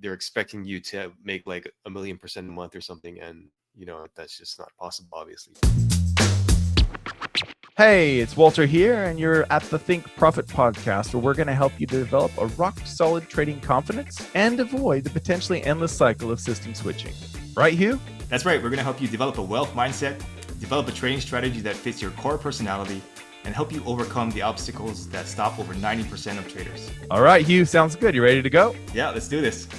they're expecting you to make like 1,000,000% a month or something, and that's just not possible, obviously. Hey, it's Walter here, and you're at the Think Profit podcast, where we're going to help you develop a rock-solid trading confidence and avoid the potentially endless cycle of system switching. Right, Hugh? That's right. We're going to help you develop a wealth mindset, develop a trading strategy that fits your core personality, and help you overcome the obstacles that stop over 90% of traders. All right, Hugh, sounds good. You ready to go? Yeah, let's do this.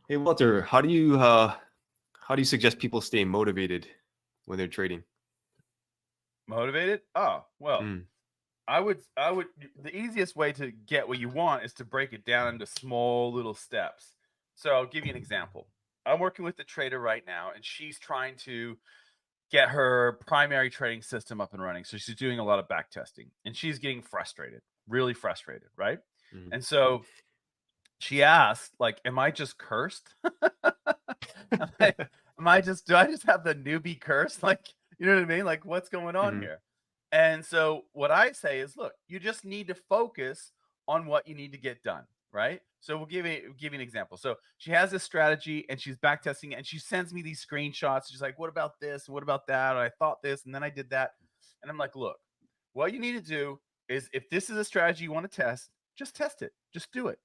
Hey, Walter, how do you suggest people stay motivated when they're trading? Motivated? Oh, well, I would the easiest way to get what you want is to break it down into small little steps. So I'll give you an example. I'm working with a trader right now, and she's trying to get her primary trading system up and running. So she's doing a lot of back testing, and she's getting frustrated, really frustrated, right? And so she asked, like, am I just cursed? do I just have the newbie curse? Like, you know what I mean? Like, what's going on here? And so what I say is, look, you just need to focus on what you need to get done, right? So we'll give you an example. So she has this strategy, and she's back testing it, and she sends me these screenshots. She's like, what about this? What about that? And I thought this, and then I did that. And I'm like, look, what you need to do is, if this is a strategy you want to test, just test it. Just do it.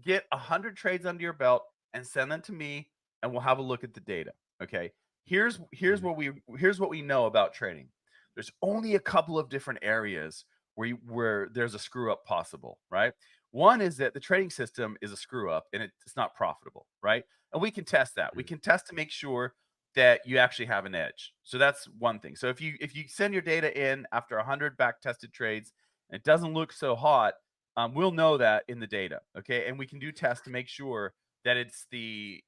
Get 100 trades under your belt and send them to me, and we'll have a look at the data. Okay. Here's what we know about trading. There's only a couple of different areas where there's a screw up possible, right? One is that the trading system is a screw up and it's not profitable, right? And we can test that. We can test to make sure that you actually have an edge. So that's one thing. So if you send your data in after 100 back tested trades and it doesn't look so hot, we'll know that in the data, okay? And we can do tests to make sure that it's the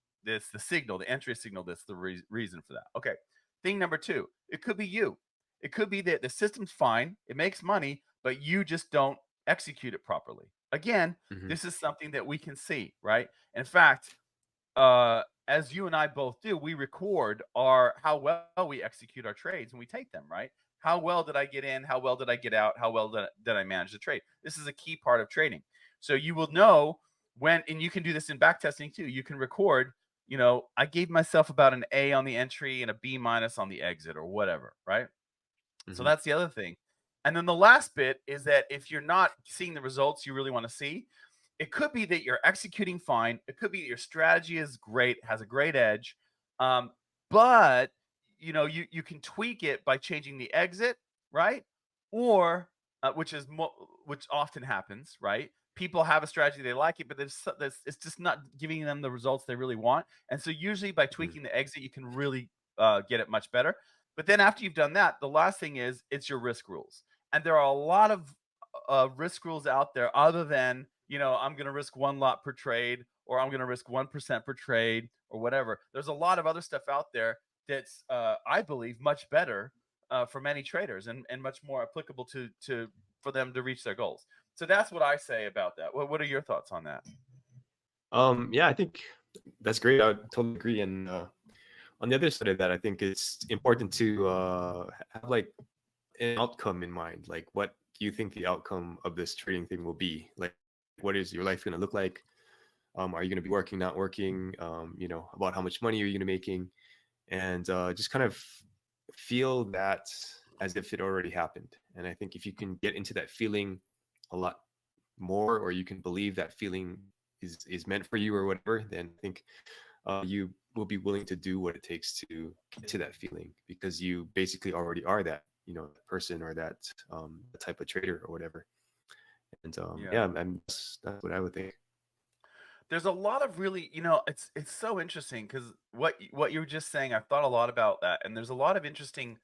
signal, the entry signal, that's the reason for that. Okay. Thing number two, it could be you. It could be that the system's fine, it makes money, but you just don't execute it properly. Again, this is something that we can see, right? In fact, as you and I both do, we record how well we execute our trades and we take them, right? How well did I get in? How well did I get out? How well did I manage the trade? This is a key part of trading. So you will know when, and you can do this in back testing too. You can record, I gave myself about an A on the entry and a B- on the exit or whatever, right? So that's the other thing. And then the last bit is that if you're not seeing the results you really want to see, it could be that you're executing fine. It could be that your strategy is great, has a great edge. But you can tweak it by changing the exit, right? Or which often happens, right? People have a strategy, they like it, but it's just not giving them the results they really want. And so usually by tweaking the exit, you can really get it much better. But then after you've done that, the last thing is it's your risk rules. And there are a lot of risk rules out there other than, I'm going to risk 1 lot per trade, or I'm going to risk 1% per trade, or whatever. There's a lot of other stuff out there that's, I believe, much better for many traders and much more applicable for them to reach their goals. So that's what I say about that. What are your thoughts on that? Yeah, I think that's great. I totally agree. And on the other side of that, I think it's important to have like an outcome in mind. Like, what do you think the outcome of this trading thing will be? Like, what is your life going to look like? Are you going to be working, not working? About how much money are you going to be making? And just kind of feel that as if it already happened. And I think if you can get into that feeling a lot more, or you can believe that feeling is meant for you or whatever, then I think you will be willing to do what it takes to get to that feeling, because you basically already are that person or that type of trader or whatever. And that's what I would think. There's a lot of really, it's so interesting because what you were just saying, I've thought a lot about that, and there's a lot of interesting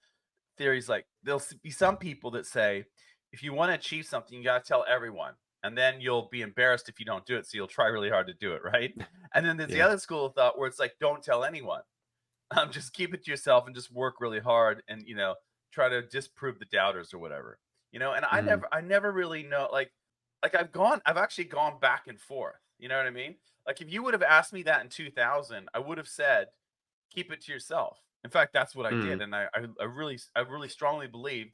theories. Like, there'll be some people that say, if you want to achieve something, you got to tell everyone, and then you'll be embarrassed if you don't do it, so you'll try really hard to do it, right? And then there's the other school of thought where it's like, don't tell anyone. Just keep it to yourself and just work really hard and try to disprove the doubters or whatever. And I never really know, like I've actually gone back and forth. You know what I mean? Like, if you would have asked me that in 2000, I would have said, keep it to yourself. In fact, that's what I did. And I really strongly believed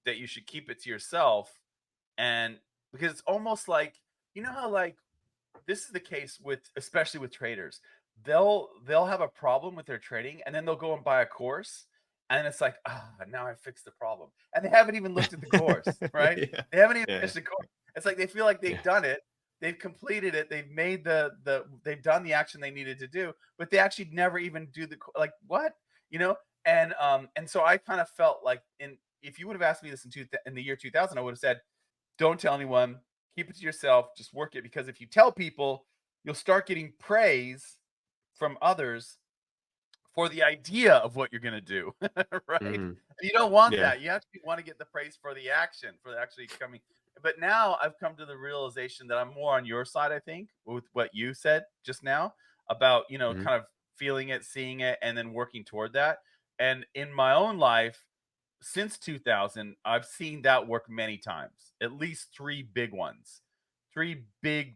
that you should keep it to yourself. And because it's almost like, how like this is the case with, especially with traders. They'll have a problem with their trading, and then they'll go and buy a course, and it's like, now I fixed the problem, and they haven't even looked at the course, right? Yeah. They haven't even Yeah. finished the course. It's like they feel like they've Yeah. done it, they've completed it, they've made they've done the action they needed to do, but they actually never even do like what, you know? And so I kind of felt like, if you would have asked me this in the year 2000, I would have said, don't tell anyone, keep it to yourself, just work it, because if you tell people, you'll start getting praise from others for the idea of what you're going to do, right? Mhm. You don't want Yeah. that. You actually want to get the praise for the action, for actually coming. But now I've come to the realization that I'm more on your side, I think, with what you said just now about, Mhm. kind of feeling it, seeing it, and then working toward that. And in my own life, since 2000, I've seen that work many times, at least three big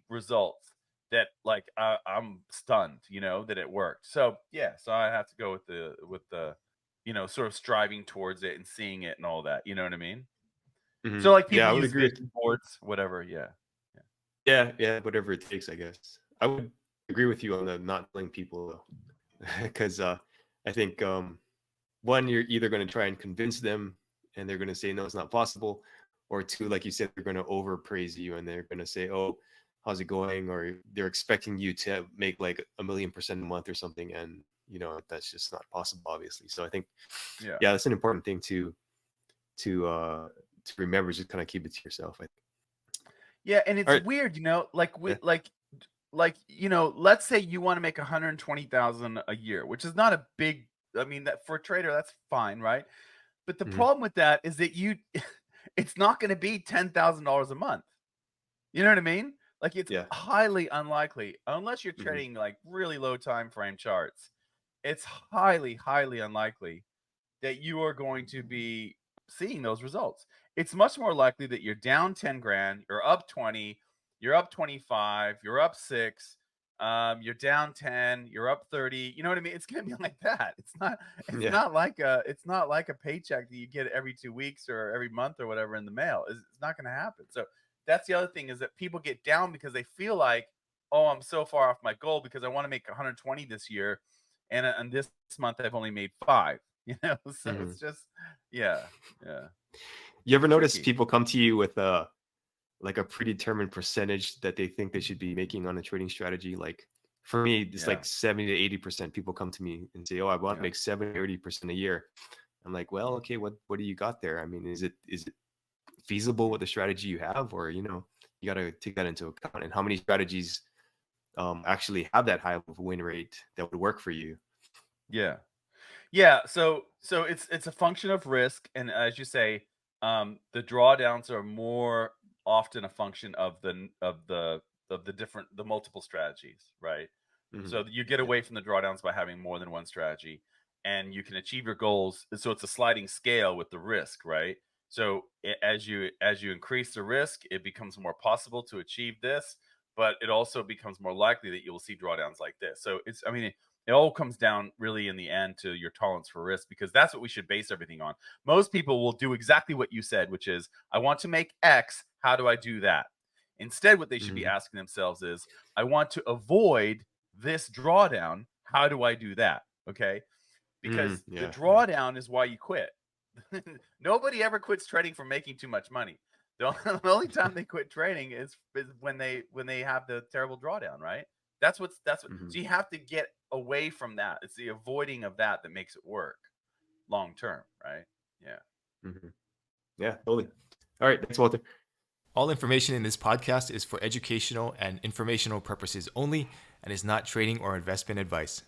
results that, like, I'm stunned, that it worked. So yeah, so I have to go with the sort of striving towards it and seeing it and all that. You know what I mean? So Mhm. like Yeah, people I would use agree with vision boards, whatever. Yeah. Yeah. yeah, yeah, whatever it takes, I guess. I would agree with you on the not telling people though. Because I think one, you're either going to try and convince them and they're going to say no, it's not possible, or two, like you said, they're going to overpraise you and they're going to say, oh, how's it going, or they're expecting you to make like 1,000,000% a month or something, and that's just not possible, obviously. So I think, Yeah. yeah, that's an important thing to remember. Just kind of keep it to yourself, I think. Yeah, and All it's right. weird, like Yeah. let's say you want to make 120,000 a year, which is not a big, I mean, that for a trader, that's fine, right? But the Hmm. problem with that is that it's not going to be $10,000 a month. You know what I mean? Like, it's Yeah. highly unlikely, unless you're Hmm. trading like really low time frame charts. It's highly, highly unlikely that you are going to be seeing those results. It's much more likely that you're down 10 grand, you're up 20, you're up 25, you're up 6, you're down 10, you're up 30. You know what I mean? It's going to be like that. It's Yeah. not like a paycheck that you get every 2 weeks or every month or whatever in the mail. It's not going to happen. So that's the other thing, is that people get down because they feel like, oh, I'm so far off my goal because I want to make 120 this year, and this month I've only made 5. So Hmm. it's just, yeah, yeah, You ever notice tricky. people come to you with like a predetermined percentage that they think they should be making on a trading strategy? Like for me, it's Yeah, like 70 to 80% people come to me and say, oh, I want to yeah, make 70 or 80% a year. I'm like, well, okay, what do you got there? I mean, is it feasible with the strategy you have, or you got to take that into account, and how many strategies actually have that high of a win rate that would work for you? yeah, yeah. So it's a function of risk, and as you say, the drawdowns are more often a function of the multiple strategies, right? Hmm. So you get Yeah. away from the drawdowns by having more than one strategy, and you can achieve your goals. So it's a sliding scale with the risk, right? So as you increase the risk, it becomes more possible to achieve this, but it also becomes more likely that you will see drawdowns like this. So I mean, it all comes down really in the end to your tolerance for risk, because that's what we should base everything on. Most people will do exactly what you said, which is, I want to make X. How do I do that? Instead, what they should be Hmm. asking themselves is, I want to avoid this drawdown. How do I do that? Okay. Hmm. Because the Yeah. Yeah. drawdown is why you quit. Nobody ever quits trading for making too much money. The only time they quit trading is when they have the terrible drawdown, right? That's what. Hmm. So you have to get away from that. It's the avoiding of that that makes it work long term, right? Yeah. Hmm. Yeah, totally. All right, thanks, Walter. All information in this podcast is for educational and informational purposes only and is not trading or investment advice.